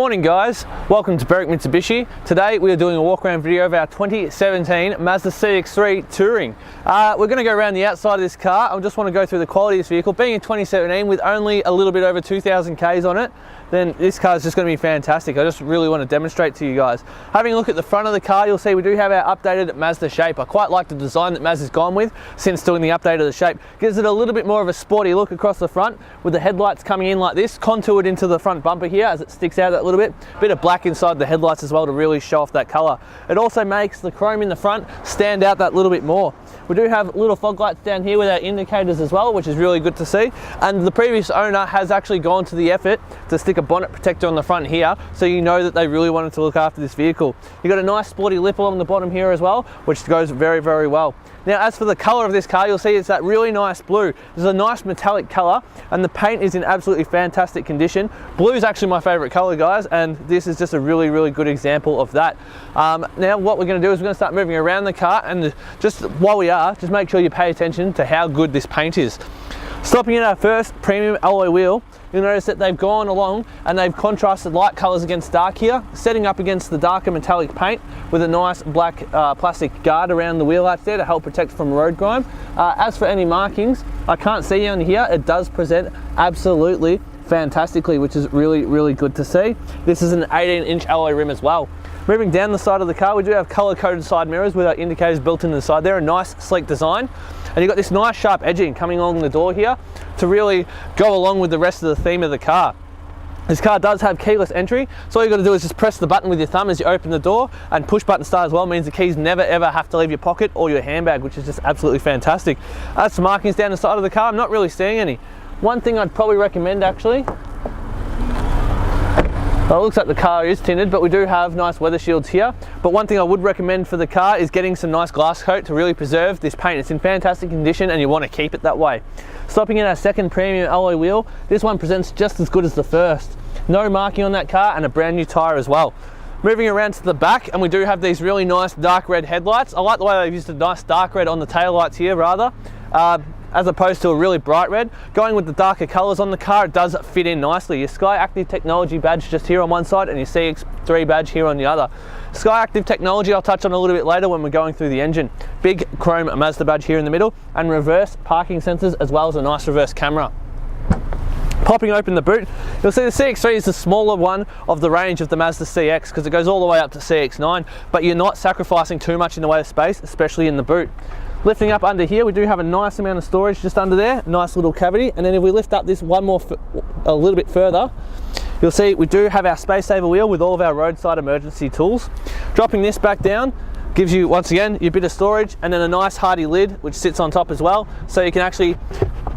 Morning guys, welcome to Berwick Mitsubishi. Today we are doing a walk around video of our 2017 Mazda CX-3 Touring. We're going to go around the outside of this car. I just want to go through the quality of this vehicle. Being in 2017 with only a little bit over 2,000 Ks on it, then this car is just going to be fantastic. I just really want to demonstrate to you guys. Having a look at the front of the car, you'll see we do have our updated Mazda shape. I quite like the design that Mazda's gone with since doing the update of the shape. Gives it a little bit more of a sporty look across the front with the headlights coming in like this, contoured into the front bumper here as it sticks out a little bit. Bit of black inside the headlights as well to really show off that colour. It also makes the chrome in the front stand out that little bit more. We do have little fog lights down here with our indicators as well, which is really good to see. And the previous owner has actually gone to the effort to stick a bonnet protector on the front here, so you know that they really wanted to look after this vehicle. You've got a nice sporty lip along the bottom here as well, which goes very, very well. Now, as for the colour of this car, you'll see it's that really nice blue. This is a nice metallic colour, and the paint is in absolutely fantastic condition. Blue is actually my favourite colour, guys, and this is just a really, really good example of that. Now, what we're going to do is we're going to start moving around the car, and just while we are, just make sure you pay attention to how good this paint is. Stopping at our first premium alloy wheel, you'll notice that they've gone along and they've contrasted light colours against dark here, setting up against the darker metallic paint with a nice black plastic guard around the wheel arch there to help protect from road grime. As for any markings, I can't see on here. It does present absolutely fantastically, which is really, really good to see. This is an 18-inch alloy rim as well. Moving down the side of the car, we do have colour-coded side mirrors with our indicators built into the side there, a nice sleek design. And you've got this nice sharp edging coming along the door here to really go along with the rest of the theme of the car. This car does have keyless entry, so all you've got to do is just press the button with your thumb as you open the door, and push button start as well means the keys never ever have to leave your pocket or your handbag, which is just absolutely fantastic. As for markings down the side of the car, I'm not really seeing any. One thing I'd probably recommend actually, well, it looks like the car is tinted, but we do have nice weather shields here. But one thing I would recommend for the car is getting some nice glass coat to really preserve this paint. It's in fantastic condition and you want to keep it that way. Stopping in our second premium alloy wheel, this one presents just as good as the first. No marking on that car and a brand new tyre as well. Moving around to the back, and we do have these really nice dark red headlights. I like the way they've used a nice dark red on the tail lights here rather. As opposed to a really bright red. Going with the darker colours on the car, it does fit in nicely. Your SKYACTIV technology badge just here on one side and your CX-3 badge here on the other. SKYACTIV technology I'll touch on a little bit later when we're going through the engine. Big chrome Mazda badge here in the middle, and reverse parking sensors as well as a nice reverse camera. Popping open the boot, you'll see the CX-3 is the smaller one of the range of the Mazda CX because it goes all the way up to CX-9, but you're not sacrificing too much in the way of space, especially in the boot. Lifting up under here, we do have a nice amount of storage just under there, nice little cavity. And then if we lift up this one more, a little bit further, you'll see we do have our space saver wheel with all of our roadside emergency tools. Dropping this back down gives you, once again, your bit of storage, and then a nice hardy lid which sits on top as well, so you can actually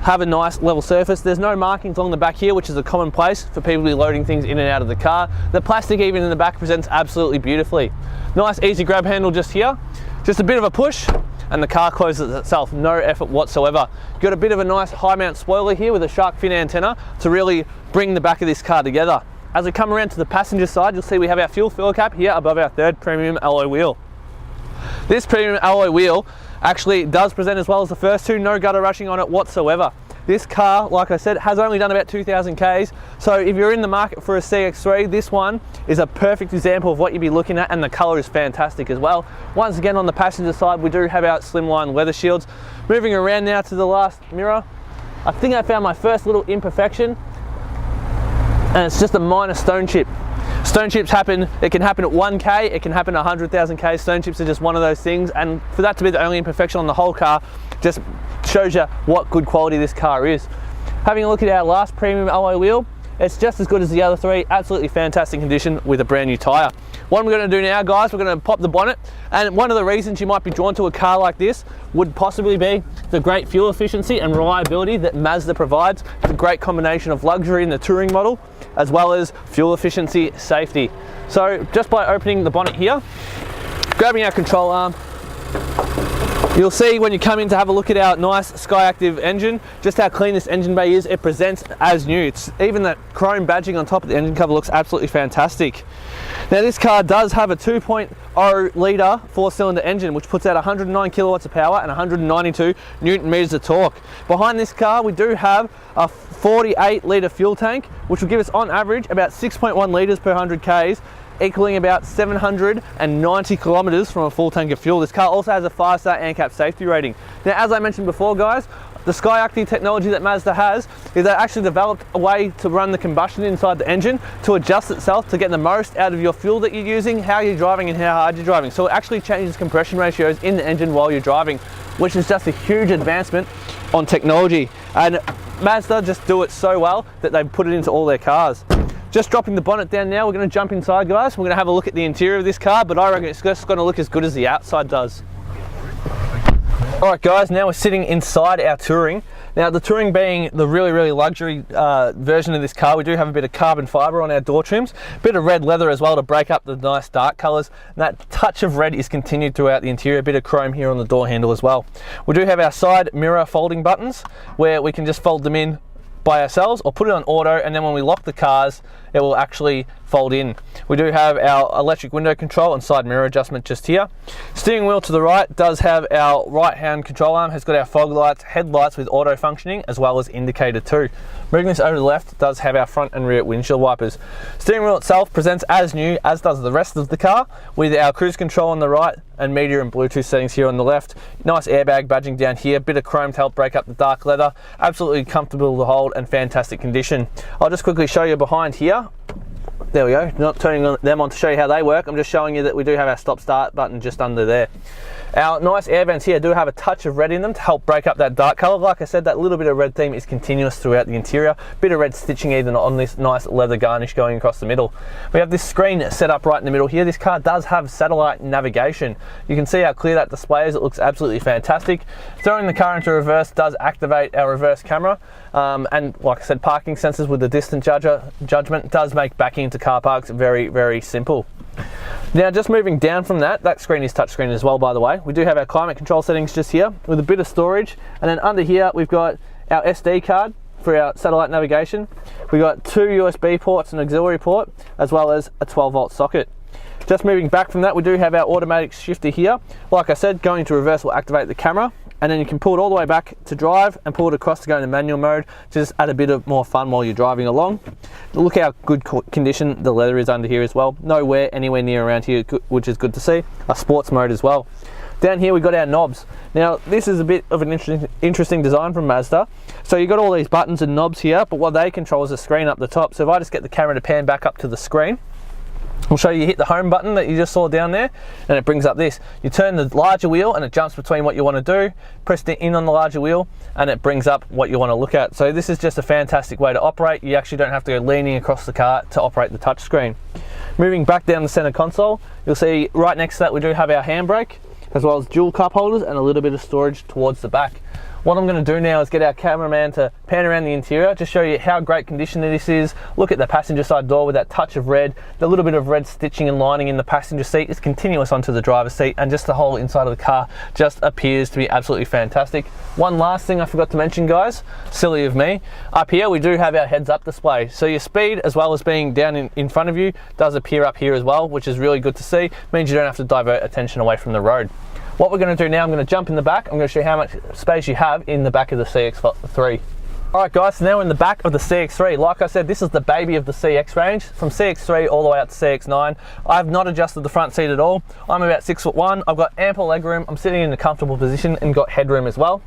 have a nice level surface. There's no markings along the back here, which is a common place for people to be loading things in and out of the car. The plastic even in the back presents absolutely beautifully. Nice easy grab handle just here, just a bit of a push, and the car closes itself, no effort whatsoever. You've got a bit of a nice high mount spoiler here with a shark fin antenna to really bring the back of this car together. As we come around to the passenger side, you'll see we have our fuel filler cap here above our third premium alloy wheel. This premium alloy wheel actually does present as well as the first two, no gutter rushing on it whatsoever. This car, like I said, has only done about 2,000 Ks, so if you're in the market for a CX-3, this one is a perfect example of what you'd be looking at, and the colour is fantastic as well. Once again, on the passenger side, we do have our slimline leather shields. Moving around now to the last mirror, I think I found my first little imperfection, and it's just a minor stone chip. Stone chips happen, it can happen at 1K, it can happen at 100,000 K. Stone chips are just one of those things, and for that to be the only imperfection on the whole car just shows you what good quality this car is. Having a look at our last premium alloy wheel, it's just as good as the other three, absolutely fantastic condition with a brand new tyre. What we're going to do now, guys, we're going to pop the bonnet, and one of the reasons you might be drawn to a car like this would possibly be the great fuel efficiency and reliability that Mazda provides. It's a great combination of luxury in the touring model as well as fuel efficiency, safety. So just by opening the bonnet here, grabbing our control arm, you'll see when you come in to have a look at our nice SKYACTIV engine, just how clean this engine bay is. It presents as new. Even that chrome badging on top of the engine cover looks absolutely fantastic. Now this car does have a 2.0 litre 4-cylinder engine, which puts out 109 kilowatts of power and 192 Newton meters of torque. Behind this car we do have a 48 litre fuel tank, which will give us on average about 6.1 litres per 100 Ks, equaling about 790 kilometers from a full tank of fuel. This car also has a 5-star ANCAP safety rating. Now, as I mentioned before, guys, the SKYACTIV technology that Mazda has is they actually developed a way to run the combustion inside the engine to adjust itself to get the most out of your fuel that you're using, how you're driving and how hard you're driving. So it actually changes compression ratios in the engine while you're driving, which is just a huge advancement on technology. And Mazda just do it so well that they've put it into all their cars. Just dropping the bonnet down now, we're going to jump inside, guys. We're going to have a look at the interior of this car, but I reckon it's just going to look as good as the outside does. Alright guys, now we're sitting inside our Touring. Now the Touring being the really luxury version of this car, we do have a bit of carbon fibre on our door trims, a bit of red leather as well to break up the nice dark colours, and that touch of red is continued throughout the interior, a bit of chrome here on the door handle as well. We do have our side mirror folding buttons where we can just fold them in by ourselves or put it on auto, and then when we lock the cars it will actually fold in. We do have our electric window control and side mirror adjustment just here. Steering wheel to the right does have our right hand control arm, has got our fog lights, headlights with auto functioning as well as indicator too. Moving this over to the left does have our front and rear windshield wipers. Steering wheel itself presents as new as does the rest of the car, with our cruise control on the right and media and Bluetooth settings here on the left. Nice airbag badging down here, bit of chrome to help break up the dark leather. Absolutely comfortable to hold and fantastic condition. I'll just quickly show you behind here. There we go, not turning them on to show you how they work, I'm just showing you that we do have our stop start button just under there. Our nice air vents here do have a touch of red in them to help break up that dark colour. Like I said, that little bit of red theme is continuous throughout the interior. Bit of red stitching even on this nice leather garnish going across the middle. We have this screen set up right in the middle here. This car does have satellite navigation. You can see how clear that display is. It looks absolutely fantastic. Throwing the car into reverse does activate our reverse camera. And like I said, parking sensors with the distance judgment does make backing into car parks very simple. Now just moving down from that screen is touchscreen as well, by the way. We do have our climate control settings just here with a bit of storage, and then under here we've got our SD card for our satellite navigation. We've got 2 USB ports and auxiliary port, as well as a 12-volt socket. Just moving back from that, we do have our automatic shifter here. Like I said, going to reverse will activate the camera, and then you can pull it all the way back to drive and pull it across to go into manual mode, just add a bit of more fun while you're driving along. Look how good condition the leather is under here as well. No wear anywhere near around here, which is good to see. A sports mode as well. Down here we've got our knobs. Now this is a bit of an interesting design from Mazda. So you've got all these buttons and knobs here, but what they control is the screen up the top. So if I just get the camera to pan back up to the screen, we'll show you hit the home button that you just saw down there, and it brings up this. You turn the larger wheel and it jumps between what you want to do. Press it in on the larger wheel and it brings up what you want to look at. So this is just a fantastic way to operate. You actually don't have to go leaning across the car to operate the touchscreen. Moving back down the center console, you'll see right next to that we do have our handbrake, as well as dual cup holders and a little bit of storage towards the back. What I'm going to do now is get our cameraman to pan around the interior to show you how great condition this is. Look at the passenger side door with that touch of red. The little bit of red stitching and lining in the passenger seat is continuous onto the driver's seat, and just the whole inside of the car just appears to be absolutely fantastic. One last thing I forgot to mention, guys, silly of me. Up here we do have our heads up display. So your speed, as well as being down in front of you, does appear up here as well, which is really good to see. It means you don't have to divert attention away from the road. What we're going to do now, I'm going to jump in the back. I'm going to show you how much space you have in the back of the CX-3. Alright guys, so now we're in the back of the CX-3. Like I said, this is the baby of the CX range, from CX-3 all the way up to CX-9. I have not adjusted the front seat at all. I'm about 6'1", I've got ample legroom, I'm sitting in a comfortable position and got headroom as well.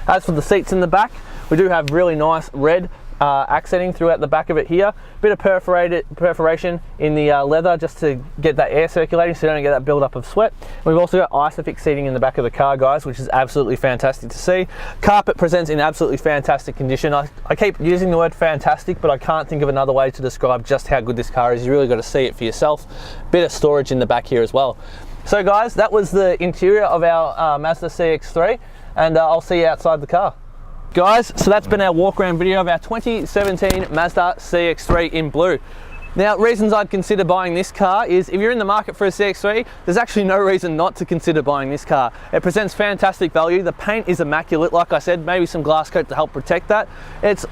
As for the seats in the back, we do have really nice red accenting throughout the back of it here. Bit of perforation in the leather just to get that air circulating so you don't get that build up of sweat. We've also got Isofix seating in the back of the car, guys, which is absolutely fantastic to see. Carpet presents in absolutely fantastic condition. I keep using the word fantastic, but I can't think of another way to describe just how good this car is. You really got to see it for yourself. Bit of storage in the back here as well. So guys, that was the interior of our Mazda CX-3, and I'll see you outside the car. Guys, so that's been our walk around video of our 2017 Mazda CX-3 in blue. Now, reasons I'd consider buying this car is if you're in the market for a CX-3, there's actually no reason not to consider buying this car. It presents fantastic value. The paint is immaculate, like I said, maybe some glass coat to help protect that. It's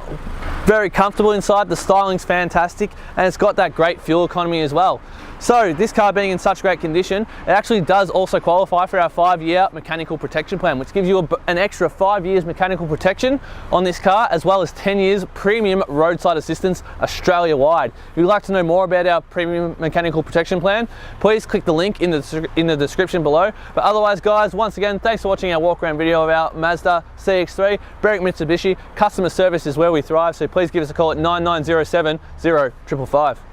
very comfortable inside, the styling's fantastic, and it's got that great fuel economy as well. So this car being in such great condition, it actually does also qualify for our 5-year mechanical protection plan, which gives you an extra 5 years mechanical protection on this car, as well as 10 years premium roadside assistance Australia-wide. If you'd like to know more about our premium mechanical protection plan, please click the link in the description below. But otherwise guys, once again, thanks for watching our walk around video of our Mazda CX-3. Berwick Mitsubishi, customer service is where we thrive, so please give us a call at 9907 0555.